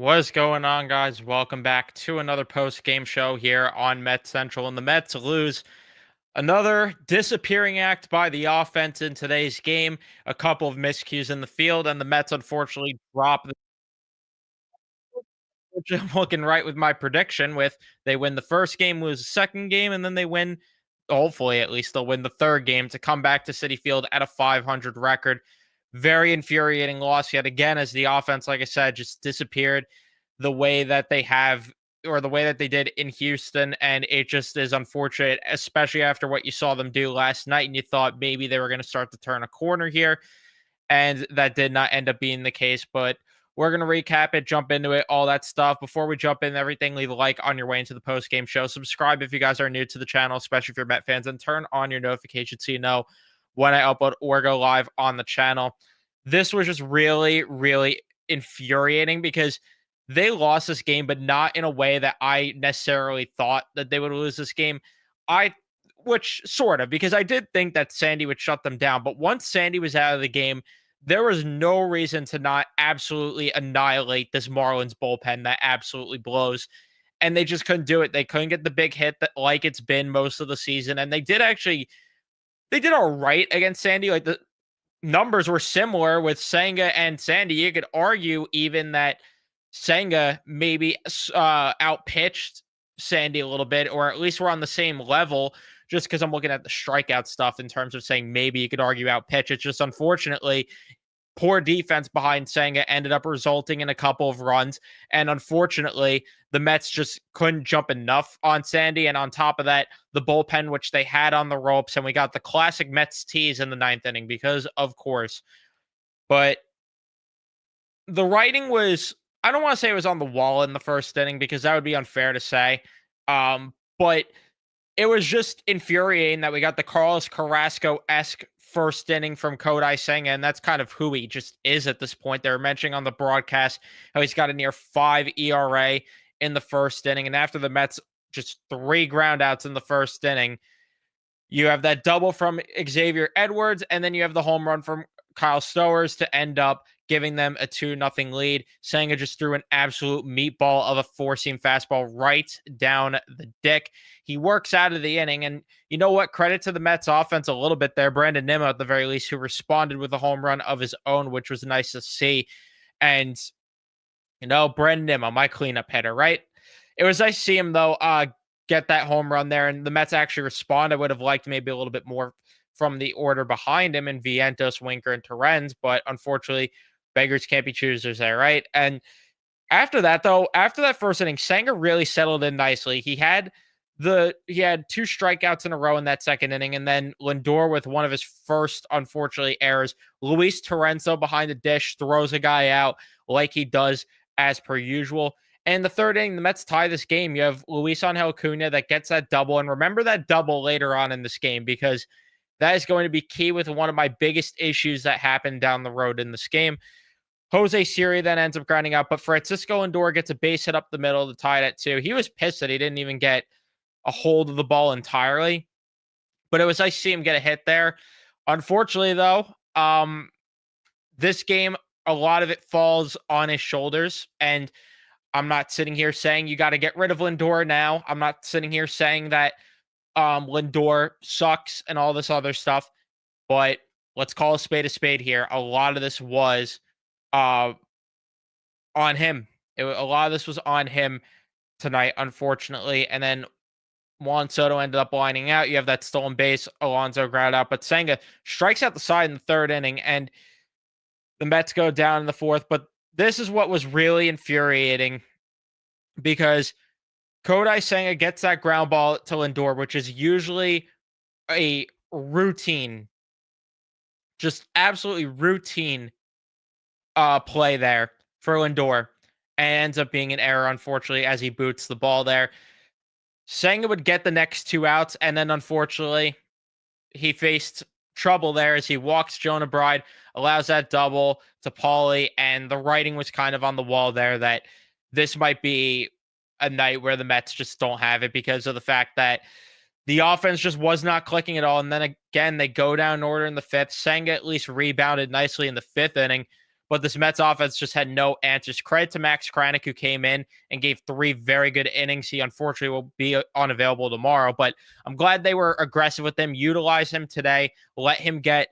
What is going on, guys? Welcome back to another post-game show here on Mets Central. And the Mets lose another disappearing act by the offense in today's game. A couple of miscues in the field, and the Mets unfortunately drop the which I'm looking right with my prediction with they win the first game, lose the second game, and then they win, hopefully at least they'll win the third game to come back to Citi Field at a 500 record. Very infuriating loss yet again as the offense, like I said, just disappeared the way that they have or the way that they did in Houston. And it just is unfortunate, especially after what you saw them do last night. And you thought maybe they were going to start to turn a corner here. And that did not end up being the case. But we're going to recap it, jump into it, all that stuff. Before we jump into everything, leave a like on your way into the post game show. Subscribe if you guys are new to the channel, especially if you're Met fans, and turn on your notifications so you know when I upload or go live on the channel. This was just really, really infuriating because they lost this game, but not in a way that I necessarily thought that they would lose this game. Which sort of, because I did think that Sandy would shut them down. But once Sandy was out of the game, there was no reason to not absolutely annihilate this Marlins bullpen that absolutely blows. And they just couldn't do it. They couldn't get the big hit that like it's been most of the season. And they did all right against Sandy. Like the numbers were similar with Senga and Sandy. You could argue even that Senga maybe outpitched Sandy a little bit, or at least we're on the same level, just because I'm looking at the strikeout stuff in terms of saying maybe you could argue outpitch. It's just unfortunately poor defense behind Senga ended up resulting in a couple of runs. And unfortunately, the Mets just couldn't jump enough on Sandy. And on top of that, the bullpen, which they had on the ropes, and we got the classic Mets tease in the ninth inning because, of course. But the writing was, I don't want to say it was on the wall in the first inning because that would be unfair to say. But it was just infuriating that we got the Carlos Carrasco-esque first inning from Kodai Senga, and that's kind of who he just is at this point. They were mentioning on the broadcast how he's got a near 5 ERA in the first inning, and after the Mets just 3 groundouts in the first inning, you have that double from Xavier Edwards, and then you have the home run from Kyle Stowers to end up giving them a 2-0 lead. Senga just threw an absolute meatball of a four-seam fastball right down the dick. He works out of the inning, and you know what? Credit to the Mets offense a little bit there. Brandon Nimmo, at the very least, who responded with a home run of his own, which was nice to see. And, Brandon Nimmo, my cleanup hitter, right? It was nice to see him, though, get that home run there, and the Mets actually respond. I would have liked maybe a little bit more from the order behind him in Vientos, Winker, and Torrens, but unfortunately, beggars can't be choosers there, right? And after that, though, after that first inning, Senga really settled in nicely. He had 2 strikeouts in a row in that second inning, and then Lindor with one of his first, unfortunately, errors. Luis Torrens behind the dish throws a guy out like he does as per usual. And the third inning, the Mets tie this game. You have Luis Angel Acuna that gets that double. And remember that double later on in this game because that is going to be key with one of my biggest issues that happened down the road in this game. Jose Siri then ends up grinding out, but Francisco Lindor gets a base hit up the middle to tie it at 2. He was pissed that he didn't even get a hold of the ball entirely, but it was nice to see him get a hit there. Unfortunately, though, this game, a lot of it falls on his shoulders, and I'm not sitting here saying you got to get rid of Lindor now. I'm not sitting here saying that Lindor sucks and all this other stuff, but let's call a spade here. A lot of this was on him. A lot of this was on him tonight, unfortunately. And then Juan Soto ended up lining out. You have that stolen base, Alonso ground out, but Senga strikes out the side in the third inning, and the Mets go down in the fourth. But this is what was really infuriating because Kodai Senga gets that ground ball to Lindor, which is usually a routine, just absolutely routine play there for Lindor, and ends up being an error, unfortunately, as he boots the ball there. Senga would get the next 2 outs, and then unfortunately, he faced trouble there as he walks Jonah Bride, allows that double to Paulie, and the writing was kind of on the wall there that this might be a night where the Mets just don't have it because of the fact that the offense just was not clicking at all. And then again, they go down in order in the fifth. Senga at least rebounded nicely in the fifth inning, but this Mets offense just had no answers. Credit to Max Kranick, who came in and gave 3 very good innings. He unfortunately will be unavailable tomorrow, but I'm glad they were aggressive with him, utilize him today, let him get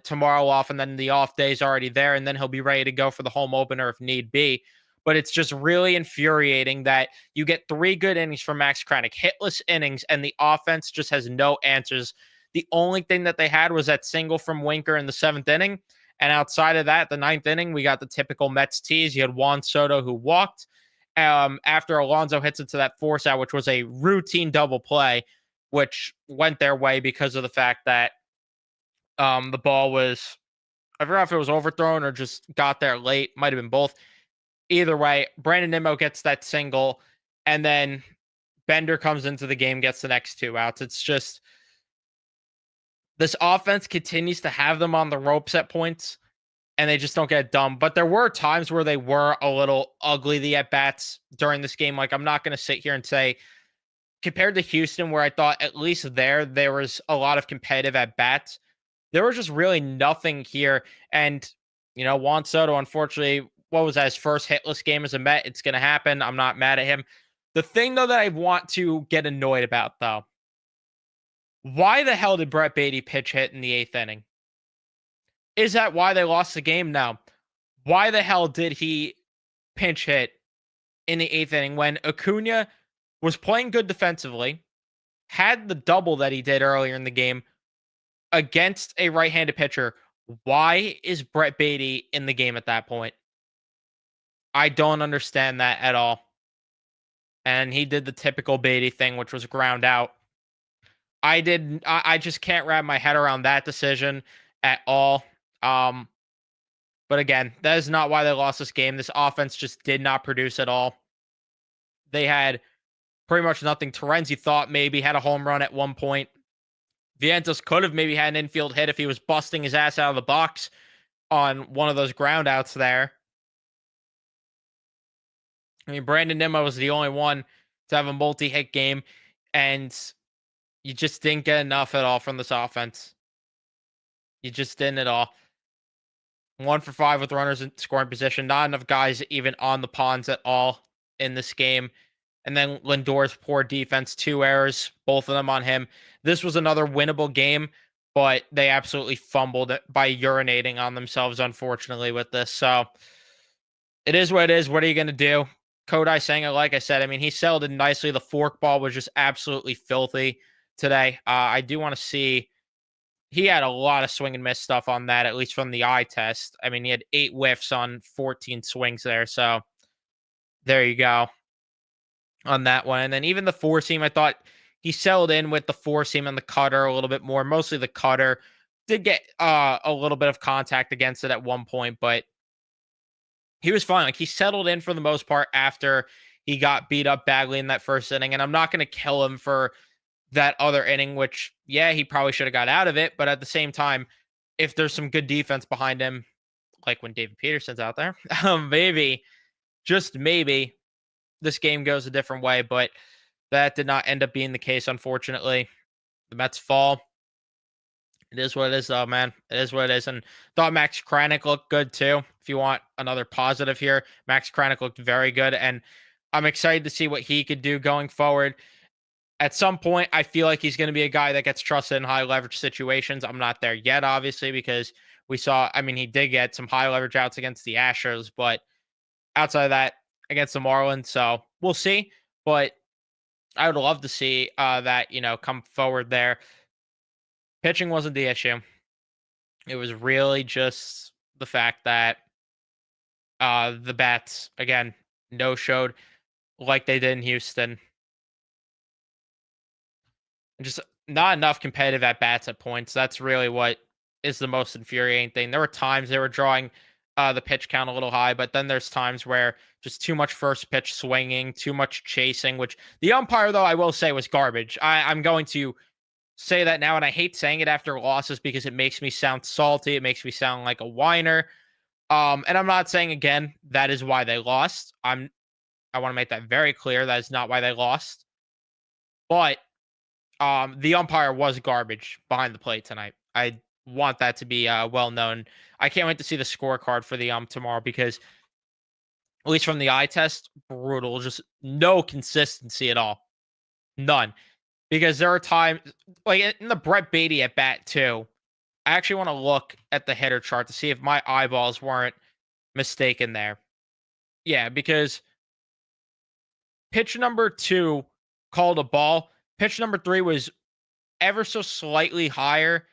tomorrow off, and then the off day's already there, and then he'll be ready to go for the home opener if need be. But it's just really infuriating that you get 3 good innings from Max Kranick, hitless innings, and the offense just has no answers. The only thing that they had was that single from Winker in the 7th inning. And outside of that, the 9th inning, we got the typical Mets tease. You had Juan Soto, who walked after Alonso hits into that force out, which was a routine double play, which went their way because of the fact that the ball was, I forgot if it was overthrown or just got there late. Might have been both. Either way, Brandon Nimmo gets that single, and then Bender comes into the game, gets the next 2 outs. It's just, this offense continues to have them on the ropes at points, and they just don't get it done. But there were times where they were a little ugly, the at-bats during this game. Like, I'm not going to sit here and say, compared to Houston, where I thought at least there was a lot of competitive at-bats, there was just really nothing here. And, Juan Soto, unfortunately, what was that, his first hitless game as a Met? It's going to happen. I'm not mad at him. The thing, though, that I want to get annoyed about, though, why the hell did Brett Baty pitch hit in the 8th inning? Is that why they lost the game? No. Why the hell did he pinch hit in the 8th inning when Acuna was playing good defensively, had the double that he did earlier in the game against a right-handed pitcher? Why is Brett Baty in the game at that point? I don't understand that at all. And he did the typical Baty thing, which was ground out. I just can't wrap my head around that decision at all. But again, that is not why they lost this game. This offense just did not produce at all. They had pretty much nothing. Terenzi thought maybe had a home run at one point. Vientos could have maybe had an infield hit if he was busting his ass out of the box on one of those ground outs there. I mean, Brandon Nimmo was the only one to have a multi-hit game, and you just didn't get enough at all from this offense. You just didn't at all. 1 for 5 with runners in scoring position. Not enough guys even on the ponds at all in this game. And then Lindor's poor defense, 2 errors, both of them on him. This was another winnable game, but they absolutely fumbled it by urinating on themselves, unfortunately, with this. So it is what it is. What are you going to do? Kodai Senga, like I said, I mean, he settled in nicely. The fork ball was just absolutely filthy today. I do want to see. He had a lot of swing and miss stuff on that, at least from the eye test. I mean, he had 8 whiffs on 14 swings there. So there you go on that one. And then even the 4-seam, I thought he settled in with the 4-seam and the cutter a little bit more. Mostly the cutter. Did get a little bit of contact against it at one point, but he was fine. Like, he settled in for the most part after he got beat up badly in that first inning. And I'm not going to kill him for that other inning, which, yeah, he probably should have got out of it. But at the same time, if there's some good defense behind him, like when David Peterson's out there, maybe, just maybe, this game goes a different way. But that did not end up being the case, unfortunately. The Mets fall. It is what it is, though, man. It is what it is. And thought Max Kranick looked good, too. If you want another positive here, Max Kranick looked very good. And I'm excited to see what he could do going forward. At some point, I feel like he's going to be a guy that gets trusted in high leverage situations. I'm not there yet, obviously, because we saw, I mean, he did get some high leverage outs against the Astros, but outside of that, against the Marlins. So we'll see. But I would love to see that, come forward there. Pitching wasn't the issue. It was really just the fact that the bats, again, no-showed like they did in Houston. Just not enough competitive at-bats at points. That's really what is the most infuriating thing. There were times they were drawing the pitch count a little high, but then there's times where just too much first pitch swinging, too much chasing, which the umpire, though, I will say was garbage. I'm going to say that now, and I hate saying it after losses because it makes me sound salty. It makes me sound like a whiner. And I'm not saying, again, that is why they lost. I want to make that very clear. That is not why they lost. But the umpire was garbage behind the plate tonight. want that to be well known. I can't wait to see the scorecard for the tomorrow because at least from the eye test, brutal. Just no consistency at all. None. Because there are times like in the Brett Beatty at bat too. I actually want to look at the hitter chart to see if my eyeballs weren't mistaken there. Yeah, because pitch number 2 called a ball. Pitch number 3 was ever so slightly higher.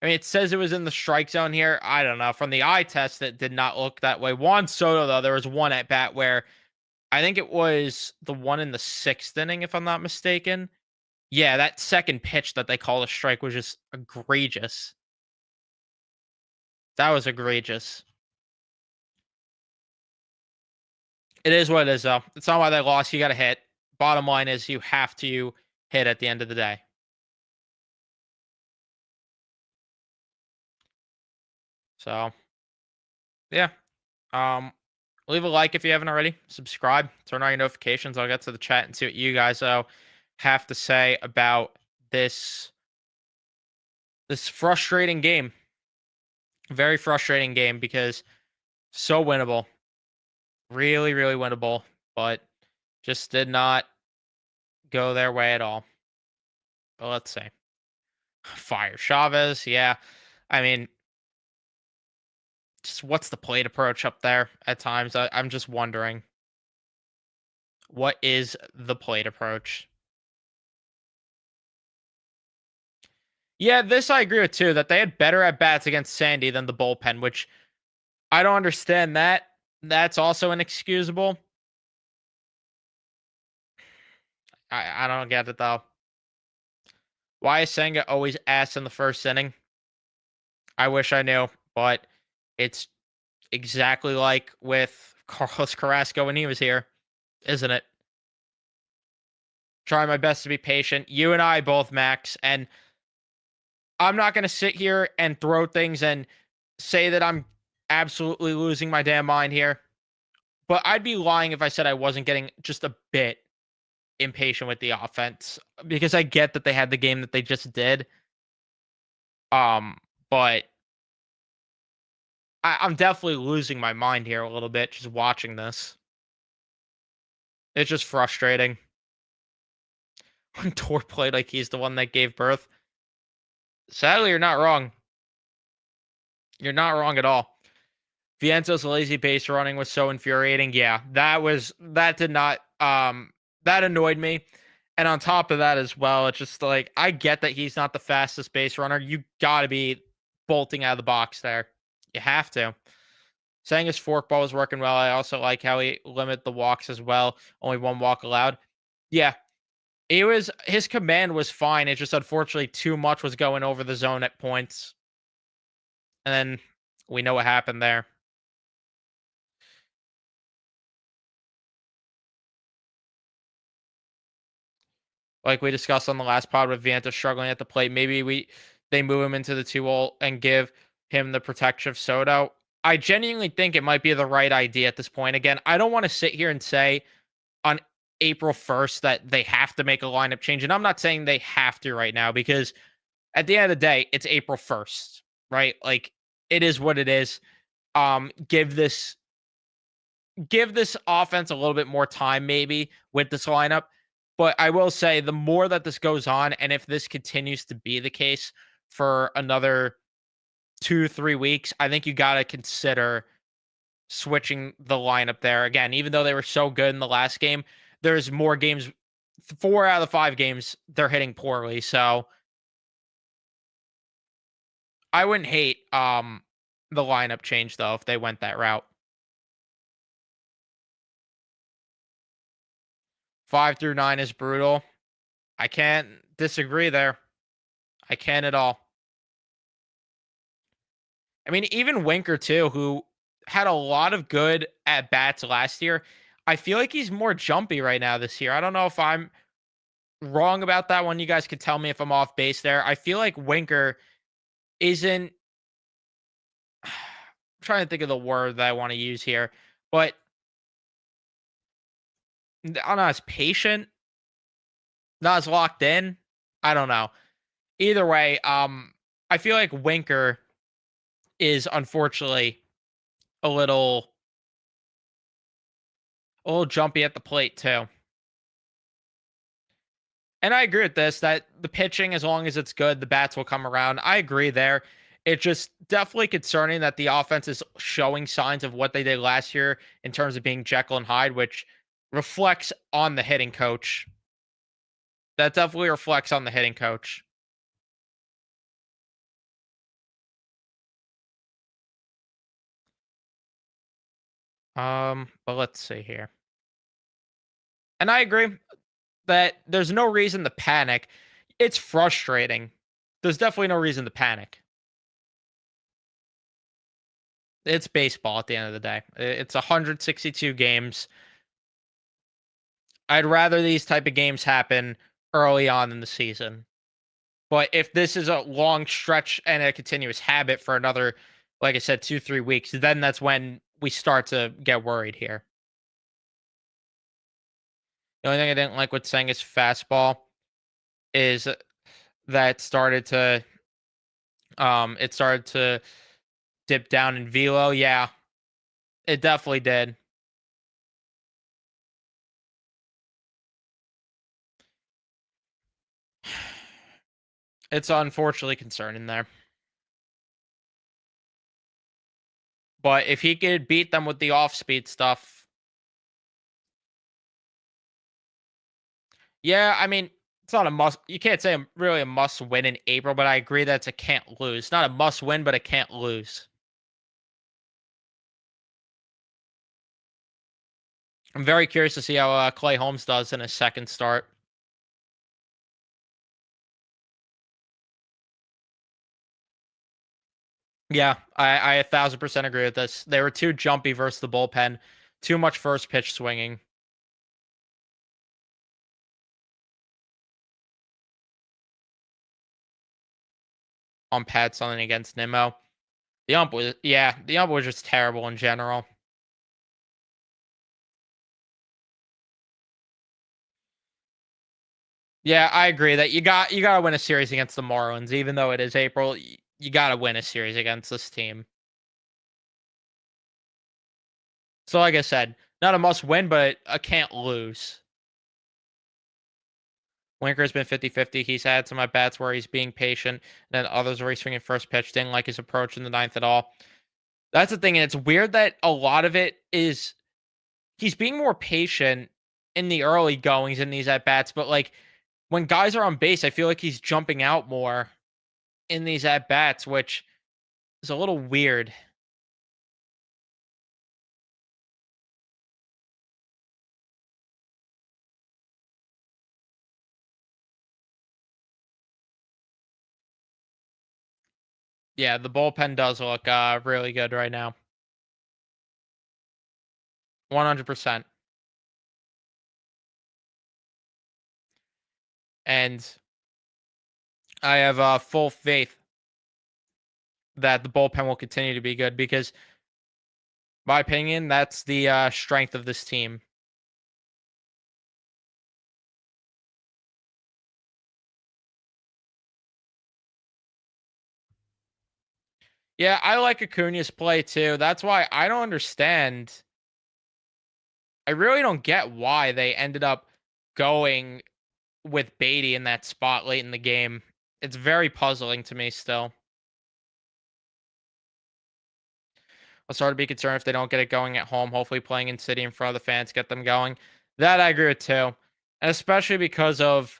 I mean, it says it was in the strike zone here. I don't know. From the eye test, it did not look that way. Juan Soto, though, there was one at bat where I think it was the one in the 6th inning, if I'm not mistaken. Yeah, that second pitch that they called a strike was just egregious. That was egregious. It is what it is, though. It's not why they lost. You got to hit. Bottom line is you have to hit at the end of the day. So, yeah. Um, leave a like if you haven't already. Subscribe. Turn on your notifications. I'll get to the chat and see what you guys have to say about this frustrating game. Very frustrating game because so winnable. Really, really winnable, but just did not go their way at all. But let's see. Fire Chavez, yeah. I mean, just what's the plate approach up there at times? I'm just wondering. What is the plate approach? Yeah, this I agree with too, that they had better at bats against Sandy than the bullpen, which I don't understand that. That's also inexcusable. I don't get it though. Why is Senga always ass in the first inning? I wish I knew, but it's exactly like with Carlos Carrasco when he was here, isn't it? Try my best to be patient. You and I both, Max, and I'm not going to sit here and throw things and say that I'm absolutely losing my damn mind here. But I'd be lying if I said I wasn't getting just a bit impatient with the offense because I get that they had the game that they just did. But I'm definitely losing my mind here a little bit just watching this. It's just frustrating. When Tor played like he's the one that gave birth. Sadly, you're not wrong. You're not wrong at all. Viento's lazy base running was so infuriating. Yeah, that did not that annoyed me. And on top of that as well, it's just like I get that he's not the fastest base runner. You got to be bolting out of the box there. You have to. Saying his forkball was working well. I also like how he limited the walks as well. Only one walk allowed. Yeah, his command was fine. It's just unfortunately too much was going over the zone at points. And then we know what happened there. Like we discussed on the last pod with Vianta struggling at the plate, maybe they move him into the 2-hole and give him the protection of Soto. I genuinely think it might be the right idea at this point. Again, I don't want to sit here and say on April 1st that they have to make a lineup change. And I'm not saying they have to right now because at the end of the day, it's April 1st, right? Like it is what it is. Give this offense a little bit more time maybe with this lineup. But I will say the more that this goes on, and if this continues to be the case for another 2-3 weeks, I think you got to consider switching the lineup there. Again, even though they were so good in the last game, there's more games, 4 out of the 5 games, they're hitting poorly. So I wouldn't hate the lineup change though if they went that route. 5 through 9 is brutal. I can't disagree there. I can't at all. I mean, even Winker too, who had a lot of good at bats last year. I feel like he's more jumpy right now this year. I don't know if I'm wrong about that one. You guys could tell me if I'm off base there. I feel like Winker isn't I'm trying to think of the word that I want to use here, but I don't know, as patient, not as locked in. I don't know. Either way, I feel like Winker is unfortunately a little jumpy at the plate too. And I agree with this that the pitching, as long as it's good, the bats will come around. I agree there. It's just definitely concerning that the offense is showing signs of what they did last year in terms of being Jekyll and Hyde, which reflects on the hitting coach. That definitely reflects on the hitting coach. But let's see here. And I agree that there's no reason to panic. It's frustrating. There's definitely no reason to panic. It's baseball at the end of the day. It's 162 games. I'd rather these type of games happen early on in the season. But if this is a long stretch and a continuous habit for another, like I said, 2, 3 weeks, then that's when we start to get worried here. The only thing I didn't like with Senga's fastball is that it started to dip down in velo. Yeah, it definitely did. It's unfortunately concerning there. But if he could beat them with the off speed stuff, yeah, I mean, it's not a must. You can't say really a must win in April, but I agree that it's a can't lose. Not a must win, but a can't lose. I'm very curious to see how Clay Holmes does in his second start. Yeah, I 1,000% agree with this. They were too jumpy versus the bullpen, too much first pitch swinging on Pat Sutton against Nimmo. The ump was just terrible in general. Yeah, I agree that you got to win a series against the Marlins, even though it is April. You got to win a series against this team. So, like I said, not a must win, but a can't lose. Winker's been 50-50. He's had some at bats where he's being patient, and then others where he's swinging first pitch. Didn't like his approach in the ninth at all. That's the thing, and it's weird that a lot of it is he's being more patient in the early goings in these at bats, but like when guys are on base, I feel like he's jumping out more in these at bats, which is a little weird. Yeah, the bullpen does look really good right now. 100%. And I have full faith that the bullpen will continue to be good because, my opinion, that's the strength of this team. Yeah, I like Acuna's play too. That's why I don't understand. I really don't get why they ended up going with Beatty in that spot late in the game. It's very puzzling to me still. I'll start to be concerned if they don't get it going at home. Hopefully, playing in city in front of the fans get them going. That I agree with too, and especially because of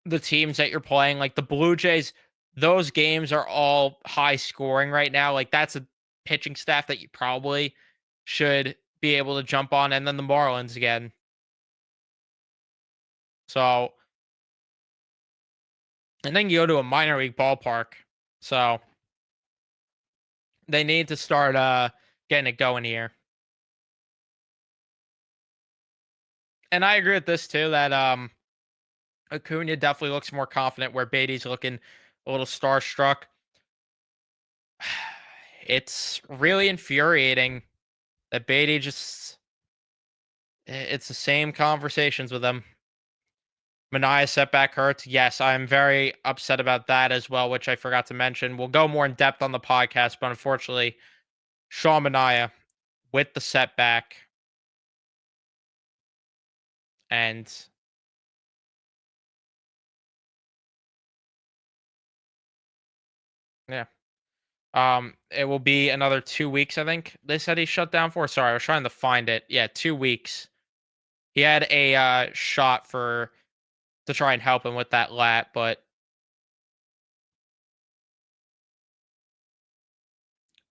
the teams that you're playing, like the Blue Jays. Those games are all high scoring right now. Like that's a pitching staff that you probably should be able to jump on, and then the Marlins again. So, and then you go to a minor league ballpark. So they need to start getting it going here. And I agree with this too that Acuna definitely looks more confident where Beatty's looking a little starstruck. It's really infuriating that Beatty just it's the same conversations with him. Mania setback hurts. Yes, I'm very upset about that as well, which I forgot to mention. We'll go more in depth on the podcast, but unfortunately, Sean Mania with the setback. And yeah. It will be another 2 weeks, I think. They said he shut down for. Sorry, I was trying to find it. Yeah, 2 weeks. He had a shot for to try and help him with that lat, but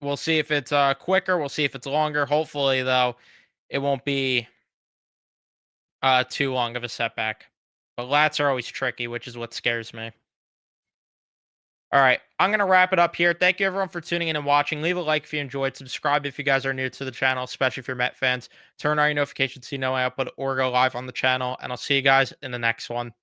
we'll see if it's quicker. We'll see if it's longer. Hopefully, though, it won't be too long of a setback. But lats are always tricky, which is what scares me. All right, I'm going to wrap it up here. Thank you, everyone, for tuning in and watching. Leave a like if you enjoyed. Subscribe if you guys are new to the channel, especially if you're Met fans. Turn on your notifications so you know I upload or go live on the channel. And I'll see you guys in the next one.